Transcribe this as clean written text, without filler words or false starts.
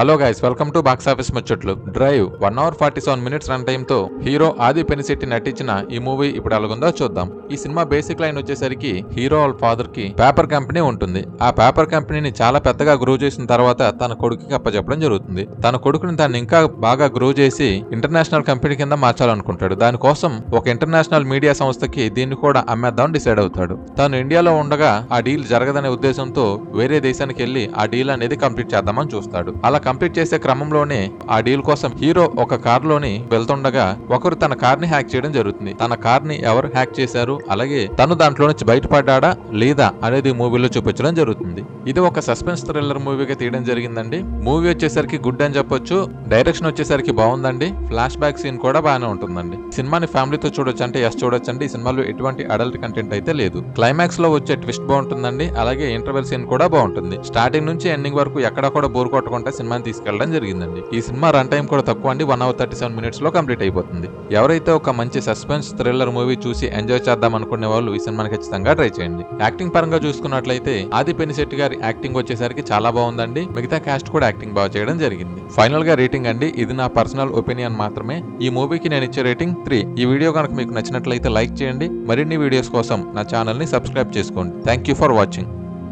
Hello guys, welcome to box office ముచ్చట్లు. Drive 1 hour 47 minutes run time తో hero Aadi Pinisetty నటించిన ఈ మూవీ ఇప్పుడు ఎలాగుందో చూద్దాం. ఈ సినిమా బేసిక్ లైన్ వచ్చేసరికి హీరో వాళ్ళ ఫాదర్ కి పేపర్ కంపెనీ ఉంటుంది. ఆ పేపర్ కంపెనీని చాలా పెద్దగా గ్రో చేసిన తర్వాత తన కొడుకుకి అప్పచెప్పడం జరుగుతుంది. తన కొడుకుని తను ఇంకా బాగా గ్రో చేసి ఇంటర్నేషనల్ కంపెనీ కింద మార్చాలనుకుంటాడు. దానికోసం ఒక ఇంటర్నేషనల్ మీడియా సంస్థకి దీన్ని కూడా అమ్మేద్దాం డిసైడ్ అవుతాడు. తాను ఇండియాలో ఉండగా ఆ డీల్ జరగదనే ఉద్దేశంతో వేరే దేశానికి వెళ్లి ఆ డీల్ అనేది కంప్లీట్ చేద్దామని చూస్తాడు. అలా కంప్లీట్ చేసే క్రమంలోనే ఆ డీల్ కోసం హీరో ఒక కార్ లోని వెళ్తుండగా ఒకరు తన కార్ ని హ్యాక్ చేయడం జరుగుతుంది. తన కార్ ని ఎవరు హ్యాక్ చేశారు, అలాగే తను దాంట్లో నుంచి బయటపడ్డా లేదా అనేది మూవీలో చూపించడం జరుగుతుంది. ఇది ఒక సస్పెన్స్ థ్రిల్లర్ మూవీగా తీయడం జరిగిందండి. మూవీ వచ్చేసరికి గుడ్ అని చెప్పొచ్చు. డైరెక్షన్ వచ్చేసరికి బాగుందండి. ఫ్లాష్ బ్యాక్ సీన్ కూడా బాగానే ఉంటుందండి. సినిమాని ఫ్యామిలీతో చూడొచ్చు అంటే చూడొచ్చండి. ఈ సినిమాలో ఎటువంటి అడల్ట్ కంటెంట్ అయితే లేదు. క్లైమాక్స్ లో వచ్చే ట్విస్ట్ బాగుంటుందండి. అలాగే ఇంటర్వెల్ సీన్ కూడా బాగుంటుంది. స్టార్టింగ్ నుంచి ఎండింగ్ వరకు ఎక్కడ కూడా బోర్ కొట్టకుండా సినిమాని తీసుకెళ్లడం జరిగిందండి. ఈ సినిమా రన్ టైం కూడా తక్కువ అండి. 1 hour 37 minutes లో కంప్లీట్ అయిపోతుంది. ఎవరైతే ఒక మంచి సస్పెన్స్ థ్రిల్లర్ మూవీ చూసి ఎంజాయ్ చేద్దాం అనుకునే వాళ్ళు ఈ సినిమాని ఖచ్చితంగా ట్రై చేయండి. యాక్టింగ్ పరంగా చూసుకున్నట్లయితే ఆది పెనిశెట్టి గారి యాక్టింగ్ వచ్చేసరికి చాలా బాగుందండి. మిగతా కాస్ట్ కూడా యాక్టింగ్ బాగా చేయడం జరిగింది. ఫైనల్ గా రేటింగ్ అండి, ఇది నా పర్సనల్ ఒపీనియన్ మాత్రమే. ఈ మూవీకి నేను ఇచ్చే రేటింగ్ 3. ఈ వీడియో కనుక మీకు నచ్చినట్లయితే లైక్ చేయండి. మరిన్ని వీడియోస్ కోసం నా ఛానల్ ని సబ్స్క్రైబ్ చేసుకోండి. Thank you for watching.